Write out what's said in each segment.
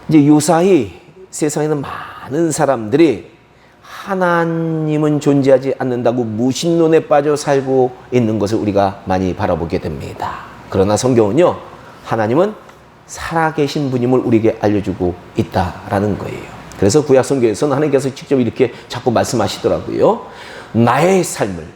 이제 요사이 세상에는 많은 사람들이 하나님은 존재하지 않는다고 무신론에 빠져 살고 있는 것을 우리가 많이 바라보게 됩니다. 그러나 성경은요, 하나님은 살아계신 분임을 우리에게 알려주고 있다라는 거예요. 그래서 구약 성경에서는 하나님께서 직접 이렇게 자꾸 말씀하시더라고요. 나의 삶을,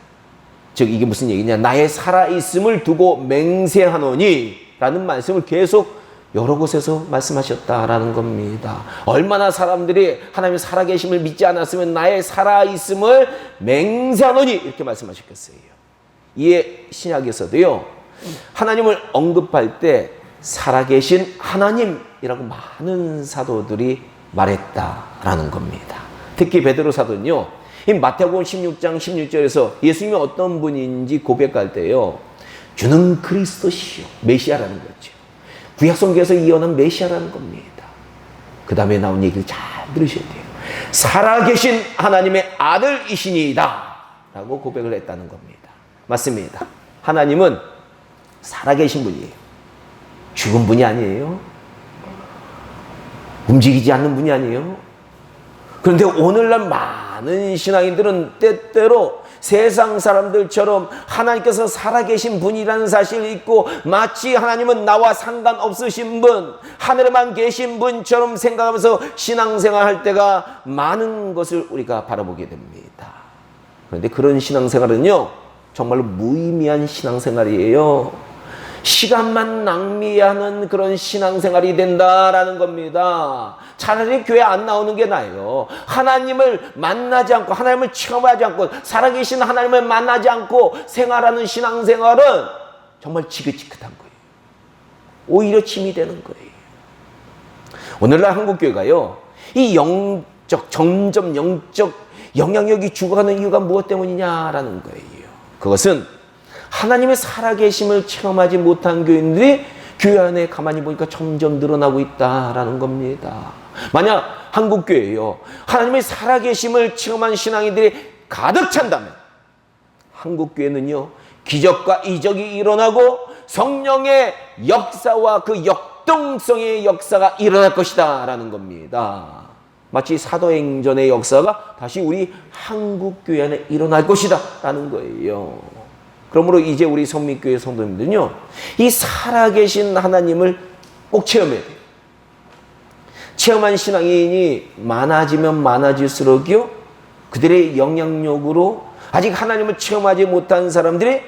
즉 이게 무슨 얘기냐, 나의 살아있음을 두고 맹세하노니 라는 말씀을 계속 여러 곳에서 말씀하셨다라는 겁니다. 얼마나 사람들이 하나님의 살아계심을 믿지 않았으면 나의 살아있음을 맹세하노니 이렇게 말씀하셨겠어요. 이에 신약에서도요, 하나님을 언급할 때 살아계신 하나님이라고 많은 사도들이 말했다라는 겁니다. 특히 베드로 사도는요, 이 마태복음 16장 16절에서 예수님이 어떤 분인지 고백할 때요, 주는 그리스도시요, 메시아라는 거죠. 구약 성경에서 예언한 메시아라는 겁니다. 그 다음에 나온 얘기를 잘 들으셔야 돼요. 살아계신 하나님의 아들이시니이다 라고 고백을 했다는 겁니다. 맞습니다. 하나님은 살아계신 분이에요. 죽은 분이 아니에요. 움직이지 않는 분이 아니에요. 그런데 오늘날 많은 신앙인들은 때때로 세상 사람들처럼 하나님께서 살아계신 분이라는 사실을 잊고 마치 하나님은 나와 상관없으신 분, 하늘에만 계신 분처럼 생각하면서 신앙생활 할 때가 많은 것을 우리가 바라보게 됩니다. 그런데 그런 신앙생활은요, 정말로 무의미한 신앙생활이에요. 시간만 낭비하는 그런 신앙생활이 된다라는 겁니다. 차라리 교회 안 나오는 게 나아요. 하나님을 만나지 않고, 하나님을 체험하지 않고, 살아계신 하나님을 만나지 않고 생활하는 신앙생활은 정말 지긋지긋한 거예요. 오히려 짐이 되는 거예요. 오늘날 한국교회가요, 이 점점 영적 영향력이 죽어가는 이유가 무엇 때문이냐라는 거예요. 그것은 하나님의 살아계심을 체험하지 못한 교인들이 교회 안에 가만히 보니까 점점 늘어나고 있다라는 겁니다. 만약 한국교회요, 하나님의 살아계심을 체험한 신앙인들이 가득 찬다면 한국교회는요, 기적과 이적이 일어나고 성령의 역사와 그 역동성의 역사가 일어날 것이다 라는 겁니다. 마치 사도행전의 역사가 다시 우리 한국교회 안에 일어날 것이다 라는 거예요. 그러므로 이제 우리 성민교회 성도님들은요, 이 살아계신 하나님을 꼭 체험해야 돼요. 체험한 신앙인이 많아지면 많아질수록요, 그들의 영향력으로 아직 하나님을 체험하지 못한 사람들이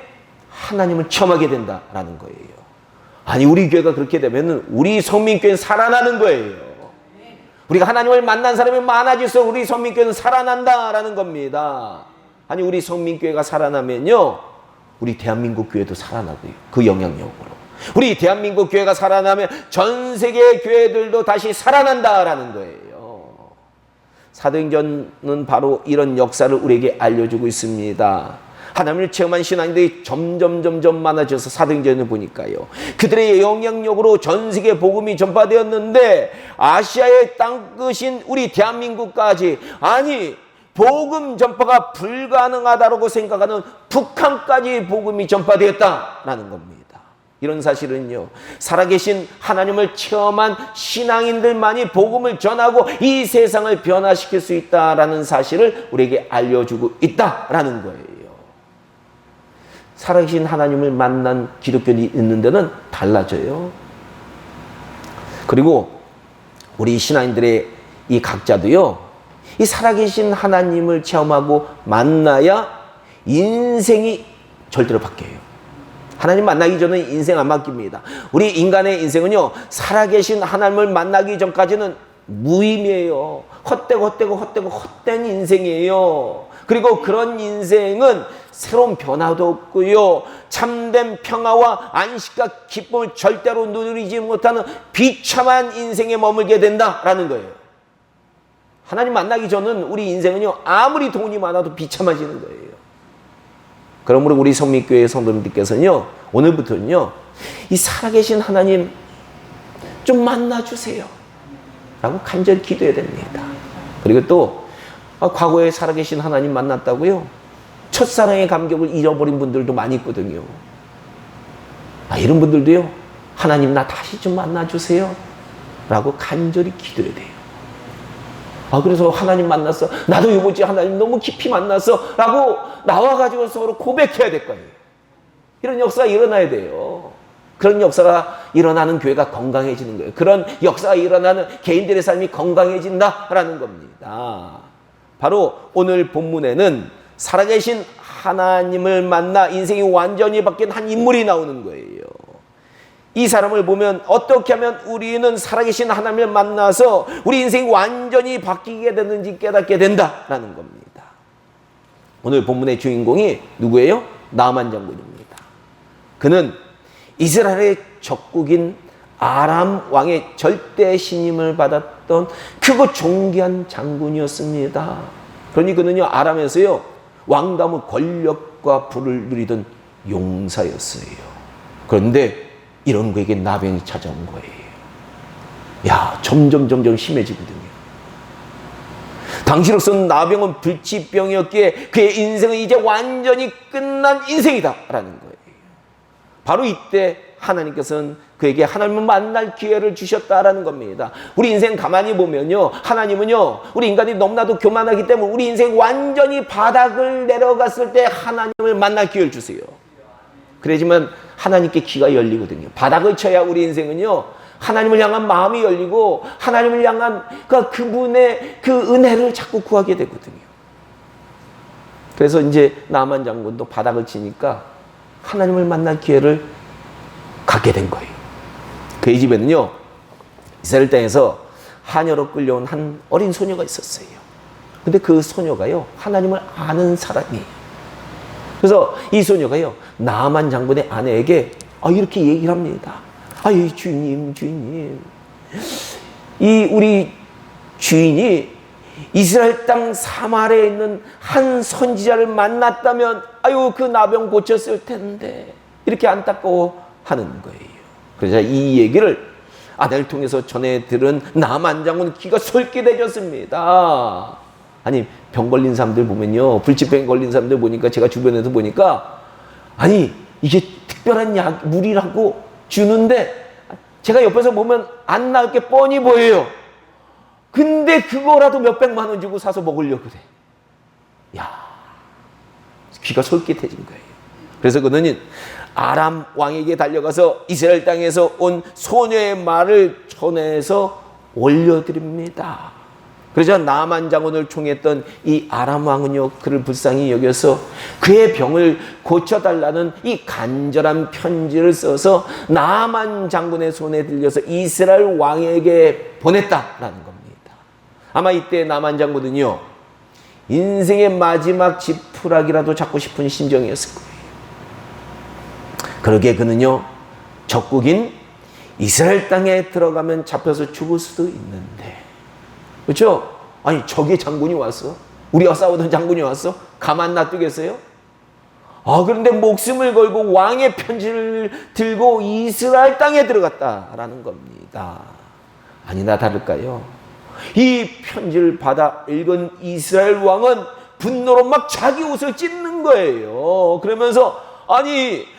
하나님을 체험하게 된다라는 거예요. 아니, 우리 교회가 그렇게 되면 우리 성민교회는 살아나는 거예요. 우리가 하나님을 만난 사람이 많아질수록 우리 성민교회는 살아난다라는 겁니다. 아니, 우리 성민교회가 살아나면요, 우리 대한민국 교회도 살아나고요. 그 영향력으로. 우리 대한민국 교회가 살아나면 전 세계 교회들도 다시 살아난다라는 거예요. 사도행전은 바로 이런 역사를 우리에게 알려주고 있습니다. 하나님을 체험한 신앙인들이 점점 많아져서 사도행전을 보니까요, 그들의 영향력으로 전 세계 복음이 전파되었는데 아시아의 땅끝인 우리 대한민국까지, 아니 복음 전파가 불가능하다고 생각하는 북한까지 복음이 전파되었다라는 겁니다. 이런 사실은요, 살아계신 하나님을 체험한 신앙인들만이 복음을 전하고 이 세상을 변화시킬 수 있다라는 사실을 우리에게 알려주고 있다라는 거예요. 살아계신 하나님을 만난 기독교인이 있는 데는 달라져요. 그리고 우리 신앙인들의 이 각자도요, 이 살아계신 하나님을 체험하고 만나야 인생이 절대로 바뀌어요. 하나님 만나기 전에 인생 안 바뀝니다. 우리 인간의 인생은요, 살아계신 하나님을 만나기 전까지는 무의미해요. 헛된 인생이에요. 그리고 그런 인생은 새로운 변화도 없고요, 참된 평화와 안식과 기쁨을 절대로 누리지 못하는 비참한 인생에 머물게 된다라는 거예요. 하나님 만나기 전은 우리 인생은요, 아무리 돈이 많아도 비참해지는 거예요. 그러므로 우리 성민교회 성도님들께서는요, 오늘부터는요, 이 살아계신 하나님 좀 만나주세요 라고 간절히 기도해야 됩니다. 그리고 또 과거에 살아계신 하나님 만났다고요, 첫사랑의 감격을 잃어버린 분들도 많이 있거든요. 이런 분들도요, 하나님 나 다시 좀 만나주세요 라고 간절히 기도해야 돼요. 그래서 하나님 만났어. 나도 이번 주에 하나님 너무 깊이 만났어. 라고 나와가지고 서로 고백해야 될 거예요. 이런 역사가 일어나야 돼요. 그런 역사가 일어나는 교회가 건강해지는 거예요. 그런 역사가 일어나는 개인들의 삶이 건강해진다라는 겁니다. 바로 오늘 본문에는 살아계신 하나님을 만나 인생이 완전히 바뀐 한 인물이 나오는 거예요. 이 사람을 보면 어떻게 하면 우리는 살아계신 하나님을 만나서 우리 인생이 완전히 바뀌게 되는지 깨닫게 된다라는 겁니다. 오늘 본문의 주인공이 누구예요? 나만 장군입니다. 그는 이스라엘의 적국인 아람 왕의 절대 신임을 받았던 크고 존귀한 장군이었습니다. 그러니 그는요, 아람에서요, 왕감의 권력과 부를 누리던 용사였어요. 그런데 이런 그에게 나병이 찾아온 거예요. 점점 심해지거든요. 당시로서는 나병은 불치병이었기에 그의 인생은 이제 완전히 끝난 인생이다라는 거예요. 바로 이때 하나님께서는 그에게 하나님을 만날 기회를 주셨다라는 겁니다. 우리 인생 가만히 보면요, 하나님은요, 우리 인간이 너무나도 교만하기 때문에 우리 인생 완전히 바닥을 내려갔을 때 하나님을 만날 기회를 주세요. 그래야지만 하나님께 귀가 열리거든요. 바닥을 쳐야 우리 인생은요, 하나님을 향한 마음이 열리고 하나님을 향한 그분의 그 은혜를 자꾸 구하게 되거든요. 그래서 이제 나만 장군도 바닥을 치니까 하나님을 만날 기회를 갖게 된 거예요. 그의 집에는요, 이스라엘 땅에서 하녀로 끌려온 한 어린 소녀가 있었어요. 근데 그 소녀가요, 하나님을 아는 사람이에요. 그래서 이 소녀가요, 나만 장군의 아내에게 이렇게 얘기를 합니다. 주인님, 이 우리 주인이 이스라엘 땅 사마리아에 있는 한 선지자를 만났다면 그 나병 고쳤을 텐데, 이렇게 안타까워하는 거예요. 그래서 이 얘기를 아내를 통해서 전해 들은 나만 장군 귀가 솔깃해졌습니다. 아니, 병 걸린 사람들 보면요, 불치병 걸린 사람들 보니까, 제가 주변에서 보니까, 이게 특별한 물이라고 주는데 제가 옆에서 보면 안 나을 게 뻔히 보여요. 근데 그거라도 몇백만 원 주고 사서 먹으려고 그래. 귀가 솔깃해진 거예요. 그래서 그는 아람 왕에게 달려가서 이스라엘 땅에서 온 소녀의 말을 전해서 올려드립니다. 그러자 나만 장군을 총했던 이 아람 왕은요, 그를 불쌍히 여겨서 그의 병을 고쳐달라는 이 간절한 편지를 써서 나만 장군의 손에 들려서 이스라엘 왕에게 보냈다라는 겁니다. 아마 이때 나만 장군은요, 인생의 마지막 지푸라기라도 잡고 싶은 심정이었을 거예요. 그러기에 그는요, 적국인 이스라엘 땅에 들어가면 잡혀서 죽을 수도 있는데, 그렇죠? 적의 장군이 왔어? 우리와 싸우던 장군이 왔어? 가만 놔두겠어요? 그런데 목숨을 걸고 왕의 편지를 들고 이스라엘 땅에 들어갔다라는 겁니다. 아니나 다를까요? 이 편지를 받아 읽은 이스라엘 왕은 분노로 막 자기 옷을 찢는 거예요. 그러면서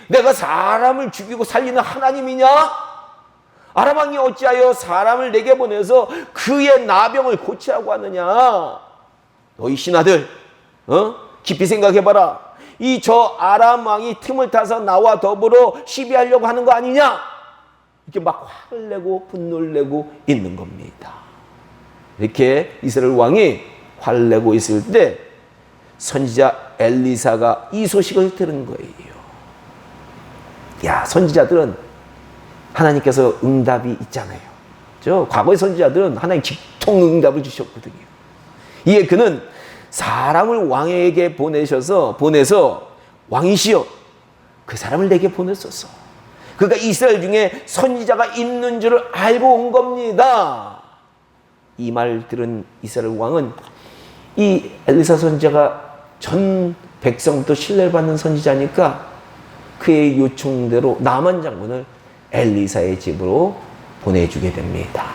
내가 사람을 죽이고 살리는 하나님이냐? 아람 왕이 어찌하여 사람을 내게 보내서 그의 나병을 고치라고 하느냐? 너희 신하들, 깊이 생각해봐라. 저 아람 왕이 틈을 타서 나와 더불어 시비하려고 하는 거 아니냐? 이렇게 막 화를 내고 분노를 내고 있는 겁니다. 이렇게 이스라엘 왕이 화를 내고 있을 때 선지자 엘리사가 이 소식을 들은 거예요. 선지자들은 하나님께서 응답이 있잖아요. 과거의 선지자들은 하나님 직통 응답을 주셨거든요. 이에 그는 사람을 왕에게 보내서 왕이시여, 그 사람을 내게 보냈소서. 그가 이스라엘 중에 선지자가 있는 줄을 알고 온 겁니다. 이 말 들은 이스라엘 왕은 이 엘리사 선지자가 전 백성부터 신뢰를 받는 선지자니까 그의 요청대로 나만 장군을 엘리사의 집으로 보내주게 됩니다.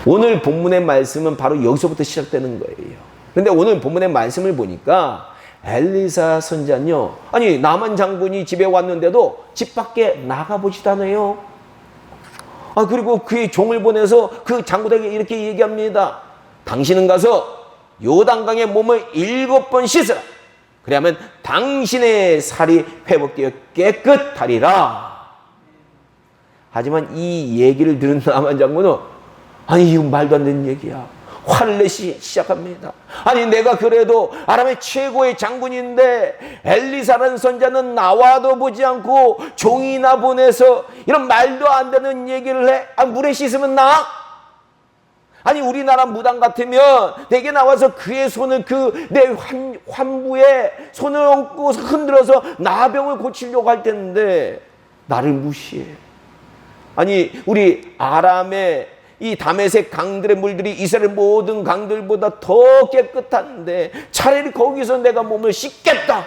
오늘 본문의 말씀은 바로 여기서부터 시작되는 거예요. 그런데 오늘 본문의 말씀을 보니까 엘리사 선지자는요, 나만 장군이 집에 왔는데도 집 밖에 나가보지도 않아요. 그리고 그의 종을 보내서 그 장군에게 이렇게 얘기합니다. 당신은 가서 요단강에 몸을 7번 씻으라. 그래야면 당신의 살이 회복되어 깨끗하리라. 하지만 이 얘기를 들은 나만 장군은 아니 이거 말도 안 되는 얘기야. 화를 내시 시작합니다. 아니 내가 그래도 아람의 최고의 장군인데 엘리사라는 선자는 나와도 보지 않고 종이나 보내서 이런 말도 안 되는 얘기를 해? 물에 씻으면 나? 아니 우리나라 무당 같으면 내게 나와서 그의 손을 내 환부에 손을 얹고 흔들어서 나병을 고치려고 할 텐데 나를 무시해. 아니 우리 아람의 이 다메섹 강들의 물들이 이스라엘 모든 강들보다 더 깨끗한데 차라리 거기서 내가 몸을 씻겠다.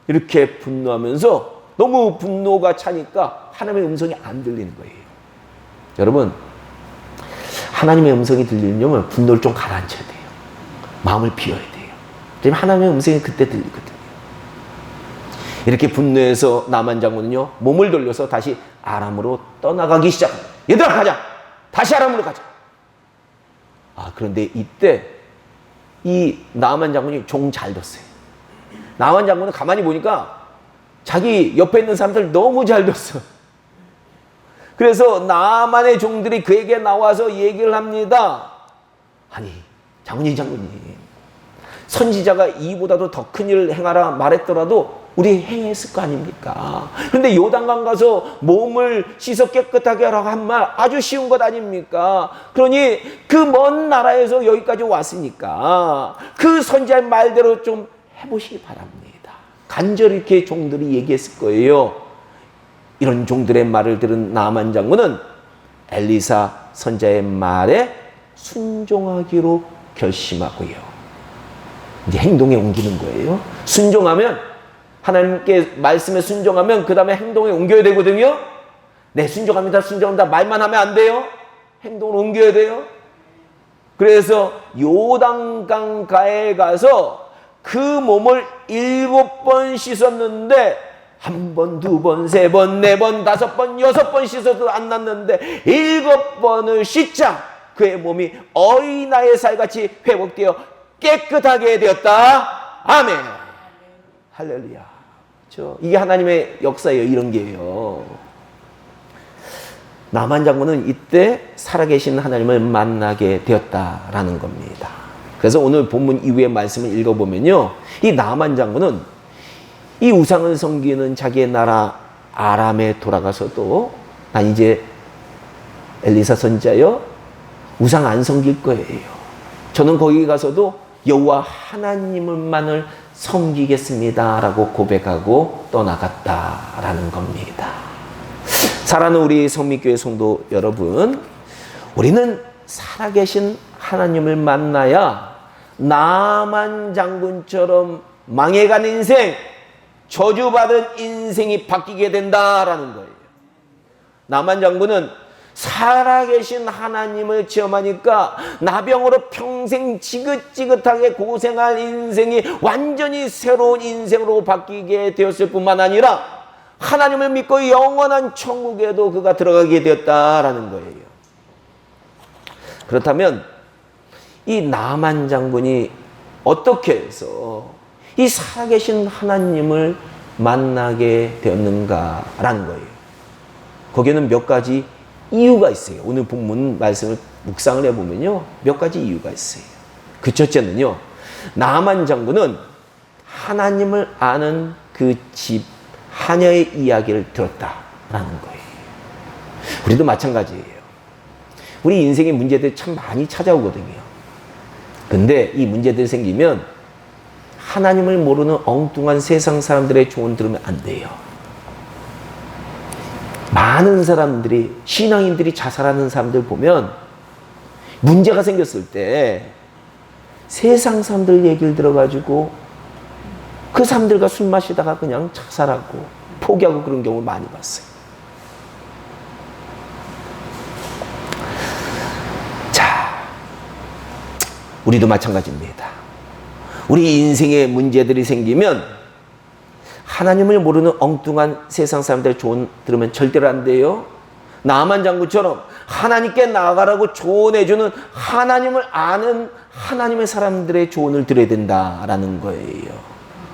이렇게 분노하면서 너무 분노가 차니까 하나님의 음성이 안 들리는 거예요. 여러분 하나님의 음성이 들리려면 분노를 좀 가라앉혀야 돼요. 마음을 비워야 돼요. 그러면 하나님의 음성이 그때 들리거든요. 이렇게 분노해서 나만 장군은요 몸을 돌려서 다시 아람으로 떠나가기 시작합니다. 얘들아 가자. 다시 아람으로 가자. 그런데 이때 이 나만 장군이 종 잘 뒀어요. 나만 장군은 가만히 보니까 자기 옆에 있는 사람들 너무 잘 뒀어. 그래서 나만의 종들이 그에게 나와서 얘기를 합니다. 아니 장군님 선지자가 이보다도 더 큰 일을 행하라 말했더라도 우리 행했을 거 아닙니까? 그런데 요단강 가서 몸을 씻어 깨끗하게 하라고 한 말 아주 쉬운 것 아닙니까? 그러니 그 먼 나라에서 여기까지 왔으니까 그 선지자의 말대로 좀 해보시기 바랍니다. 간절히 이렇게 종들이 얘기했을 거예요. 이런 종들의 말을 들은 나만 장군은 엘리사 선지자의 말에 순종하기로 결심하고요. 이제 행동에 옮기는 거예요. 순종하면 하나님께 말씀에 순종하면 그 다음에 행동에 옮겨야 되거든요. 네, 순종합니다. 말만 하면 안 돼요. 행동을 옮겨야 돼요. 그래서 요단강 가에 가서 그 몸을 7번 씻었는데 1번, 2번, 3번, 4번, 5번, 6번 씻어도 안 낫는데 7번을 씻자 그의 몸이 어린아이의 살같이 회복되어 깨끗하게 되었다. 아멘. 할렐루야. 이게 하나님의 역사예요. 이런 게요. 나만 장군은 이때 살아계신 하나님을 만나게 되었다라는 겁니다. 그래서 오늘 본문 이후의 말씀을 읽어보면요. 이 나만 장군은 이 우상을 섬기는 자기의 나라 아람에 돌아가서도 난 이제 엘리사 선지자여 우상 안 섬길 거예요. 저는 거기 가서도 여호와 하나님을만을 섬기겠습니다 라고 고백하고 떠나갔다라는 겁니다. 사랑하는 우리 성미교회 성도 여러분, 우리는 살아계신 하나님을 만나야 나만 장군처럼 망해간 인생, 저주받은 인생이 바뀌게 된다라는 거예요. 나만 장군은 살아계신 하나님을 체험하니까 나병으로 평생 지긋지긋하게 고생할 인생이 완전히 새로운 인생으로 바뀌게 되었을 뿐만 아니라 하나님을 믿고 영원한 천국에도 그가 들어가게 되었다라는 거예요. 그렇다면 이 나만 장군이 어떻게 해서 이 살아계신 하나님을 만나게 되었는가라는 거예요. 거기에는 몇 가지 이유가 있어요. 오늘 본문 말씀을 묵상을 해보면요. 몇 가지 이유가 있어요. 그 첫째는요. 나만 장군은 하나님을 아는 그 집 하녀의 이야기를 들었다라는 거예요. 우리도 마찬가지예요. 우리 인생의 문제들이 참 많이 찾아오거든요. 근데 이 문제들이 생기면 하나님을 모르는 엉뚱한 세상 사람들의 조언 들으면 안 돼요. 많은 사람들이, 신앙인들이 자살하는 사람들 보면 문제가 생겼을 때 세상 사람들 얘기를 들어가지고 그 사람들과 술 마시다가 그냥 자살하고 포기하고 그런 경우를 많이 봤어요. 자, 우리도 마찬가지입니다. 우리 인생에 문제들이 생기면 하나님을 모르는 엉뚱한 세상 사람들의 조언 들으면 절대로 안 돼요. 나만 장군처럼 하나님께 나아가라고 조언해주는 하나님을 아는 하나님의 사람들의 조언을 들어야 된다라는 거예요.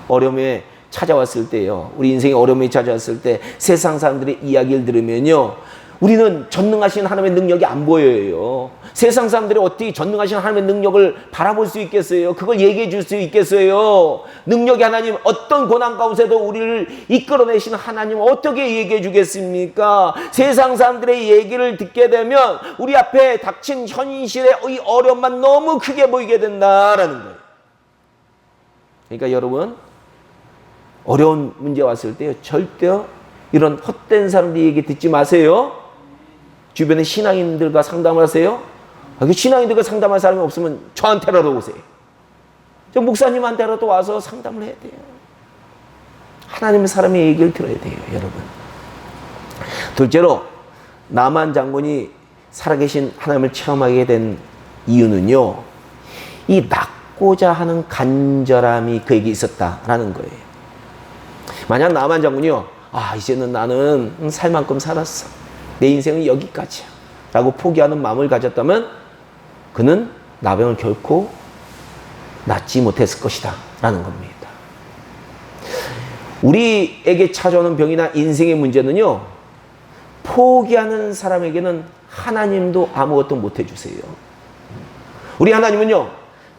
어려움에 찾아왔을 때요, 우리 인생에 어려움이 찾아왔을 때 세상 사람들의 이야기를 들으면요, 우리는 전능하신 하나님의 능력이 안 보여요. 세상 사람들이 어떻게 전능하신 하나님의 능력을 바라볼 수 있겠어요? 그걸 얘기해 줄 수 있겠어요? 능력의 하나님, 어떤 고난 가운데도 우리를 이끌어내시는 하나님 어떻게 얘기해 주겠습니까? 세상 사람들의 얘기를 듣게 되면 우리 앞에 닥친 현실의 이 어려움만 너무 크게 보이게 된다라는 거예요. 그러니까 여러분, 어려운 문제 왔을 때요, 절대 이런 헛된 사람들 얘기 듣지 마세요. 주변에 신앙인들과 상담을 하세요. 신앙인들과 상담할 사람이 없으면 저한테라도 오세요. 저 목사님한테라도 와서 상담을 해야 돼요. 하나님의 사람의 얘기를 들어야 돼요, 여러분. 둘째로, 나만 장군이 살아계신 하나님을 체험하게 된 이유는요, 이 낳고자 하는 간절함이 그에게 있었다라는 거예요. 만약 나만 장군이요, 이제는 나는 살 만큼 살았어, 내 인생은 여기까지야 라고 포기하는 마음을 가졌다면 그는 나병을 결코 낫지 못했을 것이다 라는 겁니다. 우리에게 찾아오는 병이나 인생의 문제는요, 포기하는 사람에게는 하나님도 아무것도 못해주세요. 우리 하나님은요,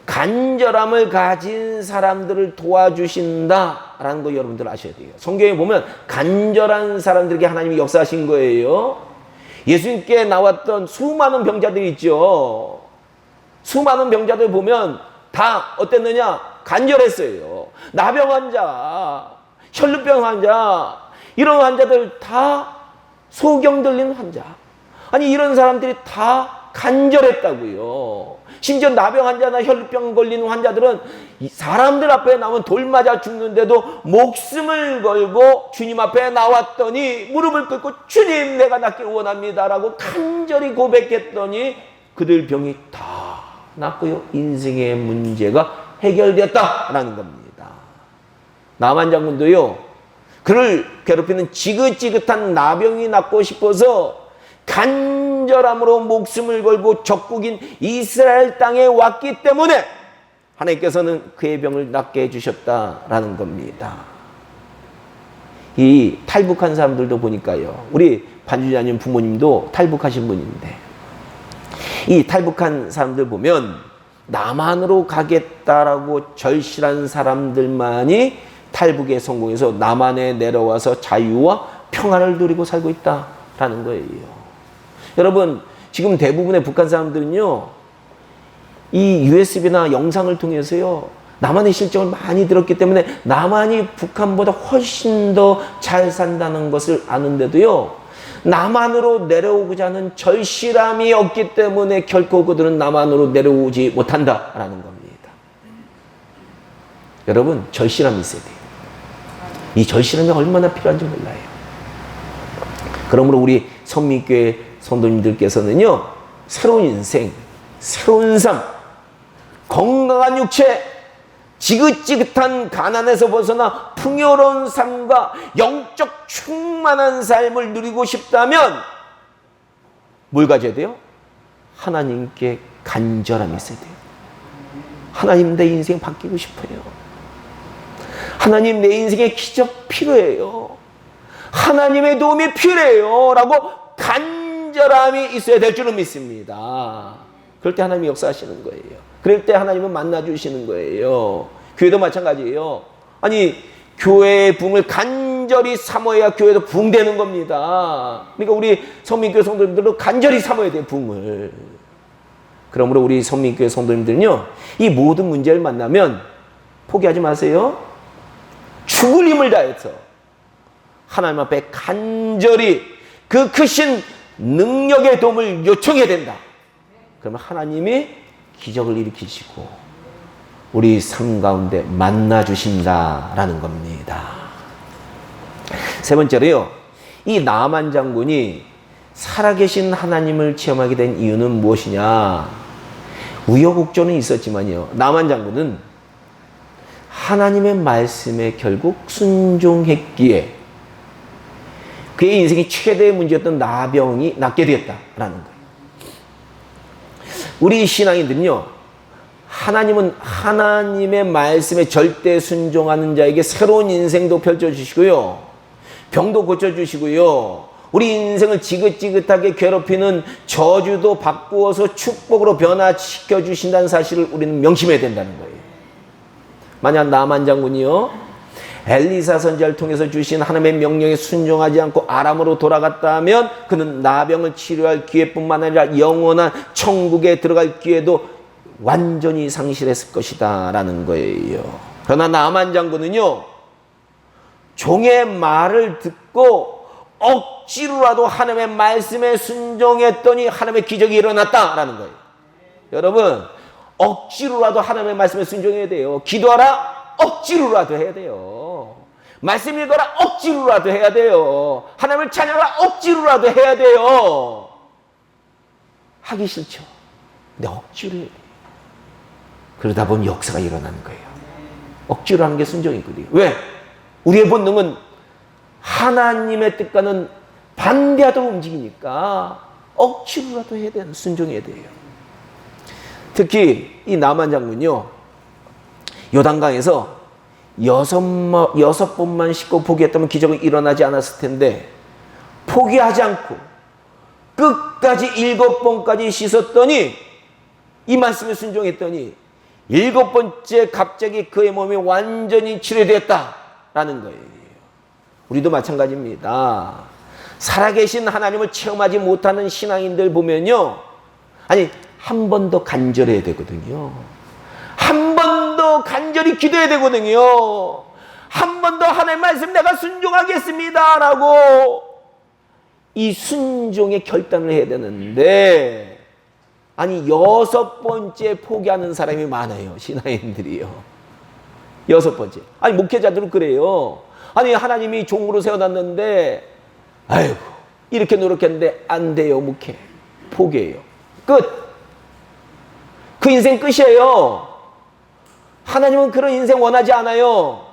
간절함을 가진 사람들을 도와주신다라는 거 여러분들 아셔야 돼요. 성경에 보면 간절한 사람들에게 하나님이 역사하신 거예요. 예수님께 나왔던 수많은 병자들이 있죠. 수많은 병자들 보면 다 어땠느냐? 간절했어요. 나병 환자, 혈루병 환자, 이런 환자들 다 소경 들린 환자. 아니, 이런 사람들이 다 간절했다고요. 심지어 나병 환자나 혈루병 걸리는 환자들은 사람들 앞에 나오면 돌 맞아 죽는데도 목숨을 걸고 주님 앞에 나왔더니 무릎을 꿇고 주님, 내가 낫길 원합니다라고 간절히 고백했더니 그들 병이 다 낫고요, 인생의 문제가 해결되었다라는 겁니다. 나만 장군도요, 그를 괴롭히는 지긋지긋한 나병이 낫고 싶어서 간절함으로 목숨을 걸고 적국인 이스라엘 땅에 왔기 때문에 하나님께서는 그의 병을 낫게 해주셨다라는 겁니다. 이 탈북한 사람들도 보니까요, 우리 반주자님 부모님도 탈북하신 분인데, 이 탈북한 사람들 보면 남한으로 가겠다라고 절실한 사람들만이 탈북에 성공해서 남한에 내려와서 자유와 평화를 누리고 살고 있다라는 거예요. 여러분, 지금 대부분의 북한 사람들은요, 이 USB나 영상을 통해서요, 남한의 실정을 많이 들었기 때문에 남한이 북한보다 훨씬 더 잘 산다는 것을 아는데도요, 남한으로 내려오고자 하는 절실함이 없기 때문에 결코 그들은 남한으로 내려오지 못한다라는 겁니다. 여러분, 절실함이 있어야 돼요. 이 절실함이 얼마나 필요한지 몰라요. 그러므로 우리 선민교회 성도님들께서는요, 새로운 인생, 새로운 삶, 건강한 육체, 지긋지긋한 가난에서 벗어나 풍요로운 삶과 영적 충만한 삶을 누리고 싶다면 뭘 가져야 돼요? 하나님께 간절함이 있어야 돼요. 하나님, 내 인생 바뀌고 싶어요. 하나님, 내 인생에 기적 필요해요. 하나님의 도움이 필요해요 라고 간절함이 있어야 될 줄은 믿습니다. 그럴 때 하나님이 역사하시는 거예요. 그럴 때 하나님은 만나주시는 거예요. 교회도 마찬가지예요. 아니, 교회의 부흥을 간절히 사모해야 교회도 부흥되는 겁니다. 그러니까 우리 선민교회 성도님들도 간절히 사모해야 돼요, 부흥을. 그러므로 우리 선민교회 성도님들은요, 이 모든 문제를 만나면 포기하지 마세요. 죽을 힘을 다해서 하나님 앞에 간절히 그 크신 능력의 도움을 요청해야 된다. 그러면 하나님이 기적을 일으키시고 우리 삶 가운데 만나 주신다라는 겁니다. 세 번째로요, 이 나만 장군이 살아계신 하나님을 체험하게 된 이유는 무엇이냐? 우여곡절은 있었지만요, 나만 장군은 하나님의 말씀에 결국 순종했기에 그의 인생의 최대의 문제였던 나병이 낫게 되었다라는 거예요. 우리 신앙인들은요, 하나님은 하나님의 말씀에 절대 순종하는 자에게 새로운 인생도 펼쳐주시고요, 병도 고쳐주시고요, 우리 인생을 지긋지긋하게 괴롭히는 저주도 바꾸어서 축복으로 변화시켜 주신다는 사실을 우리는 명심해야 된다는 거예요. 만약 나만 장군이요, 엘리사 선지자를 통해서 주신 하나님의 명령에 순종하지 않고 아람으로 돌아갔다면 그는 나병을 치료할 기회뿐만 아니라 영원한 천국에 들어갈 기회도 완전히 상실했을 것이다 라는 거예요. 그러나 나만 장군은요, 종의 말을 듣고 억지로라도 하나님의 말씀에 순종했더니 하나님의 기적이 일어났다라는 거예요. 여러분, 억지로라도 하나님의 말씀에 순종해야 돼요. 기도하라, 억지로라도 해야 돼요. 말씀 읽어라, 억지로라도 해야 돼요. 하나님을 찬양하라, 억지로라도 해야 돼요. 하기 싫죠. 근데 억지로 해야 돼요. 그러다 보면 역사가 일어나는 거예요. 억지로 하는 게 순종이거든요. 왜? 우리의 본능은 하나님의 뜻과는 반대하도록 움직이니까 억지로라도 해야 돼요. 순종해야 돼요. 특히 이 나만 장군요, 요단강에서 6번만 씻고 포기했다면 기적은 일어나지 않았을 텐데, 포기하지 않고 끝까지 7번까지 씻었더니, 이 말씀에 순종했더니 7번째 갑자기 그의 몸이 완전히 치료되었다라는 거예요. 우리도 마찬가지입니다. 살아계신 하나님을 체험하지 못하는 신앙인들 보면요, 아니, 한 번 더 간절해야 되거든요. 한 번 더 간절히 기도해야 되거든요. 한 번 더 하나님의 말씀 내가 순종하겠습니다 라고 이 순종의 결단을 해야 되는데, 아니 6번째 포기하는 사람이 많아요. 신앙인들이요. 6번째. 아니 목회자들은 그래요. 아니 하나님이 종으로 세워놨는데, 아이고 이렇게 노력했는데 안 돼요. 목회. 포기해요. 끝. 그 인생 끝이에요. 하나님은 그런 인생 원하지 않아요.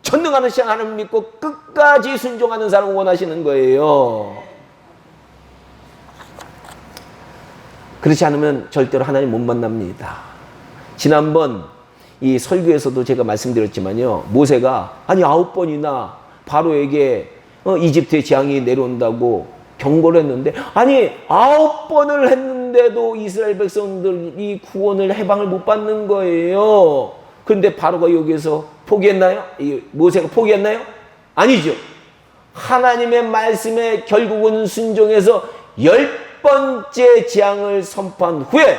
전능하는 신 하나님 믿고 끝까지 순종하는 사람을 원하시는 거예요. 그렇지 않으면 절대로 하나님 못 만납니다. 지난번 이 설교에서도 제가 말씀드렸지만요, 모세가 아니 9번이나 바로에게 이집트의 재앙이 내려온다고 경고를 했는데, 아니 9번을 했는데도 이스라엘 백성들이 구원을 해방을 못 받는 거예요. 그런데 바로가 여기서 포기했나요? 모세가 포기했나요? 아니죠. 하나님의 말씀에 결국은 순종해서 10번째 재앙을 선포한 후에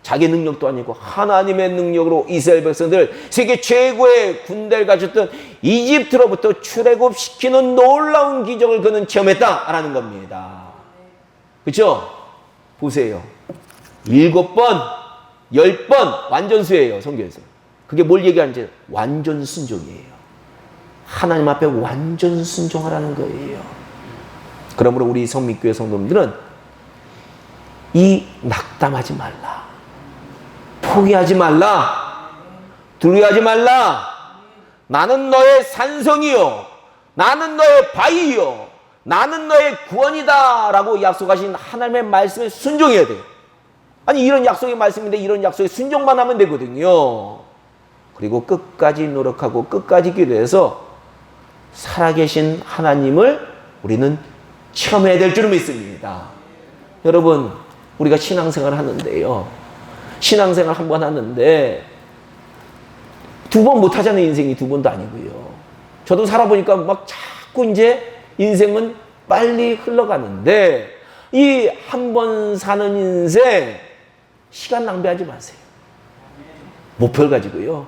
자기 능력도 아니고 하나님의 능력으로 이스라엘 백성들, 세계 최고의 군대를 가졌던 이집트로부터 출애굽시키는 놀라운 기적을 그는 체험했다라는 겁니다. 그렇죠? 보세요. 7번, 10번 완전수예요. 성경에서. 그게 뭘 얘기하는지, 완전 순종이에요. 하나님 앞에 완전 순종하라는 거예요. 그러므로 우리 성민교회 성도님들은 이 낙담하지 말라, 포기하지 말라, 두려워하지 말라, 나는 너의 산성이요, 나는 너의 바위요, 나는 너의 구원이다 라고 약속하신 하나님의 말씀에 순종해야 돼요. 아니 이런 약속의 말씀인데 이런 약속에 순종만 하면 되거든요. 그리고 끝까지 노력하고 끝까지 기도해서 살아계신 하나님을 우리는 체험해야 될 줄 믿습니다. 여러분, 우리가 신앙생활 하는데요, 신앙생활 한 번 하는데 2번 못 하잖아요. 인생이 2번도 아니고요. 저도 살아보니까 막 자꾸 이제 인생은 빨리 흘러가는데, 이 한 번 사는 인생 시간 낭비하지 마세요. 목표를 가지고요,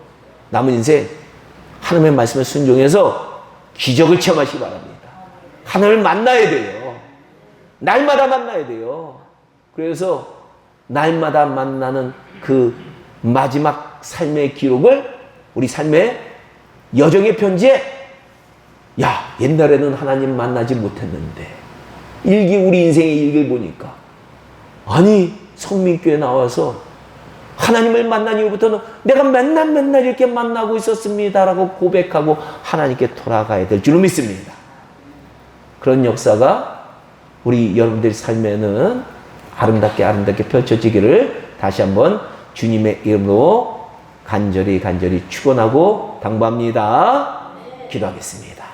남은 인생 하나님의 말씀에 순종해서 기적을 체험하시기 바랍니다. 하나님을 만나야 돼요. 날마다 만나야 돼요. 그래서 날마다 만나는 그 마지막 삶의 기록을 우리 삶의 여정의 편지에, 야, 옛날에는 하나님 만나지 못했는데, 우리 인생의 일기를 보니까, 아니 성민교회 나와서 하나님을 만난 이후부터는 내가 맨날 이렇게 만나고 있었습니다라고 고백하고 하나님께 돌아가야 될 줄로 믿습니다. 그런 역사가 우리 여러분들의 삶에는 아름답게 펼쳐지기를 다시 한번 주님의 이름으로 간절히 축원하고 당부합니다. 기도하겠습니다.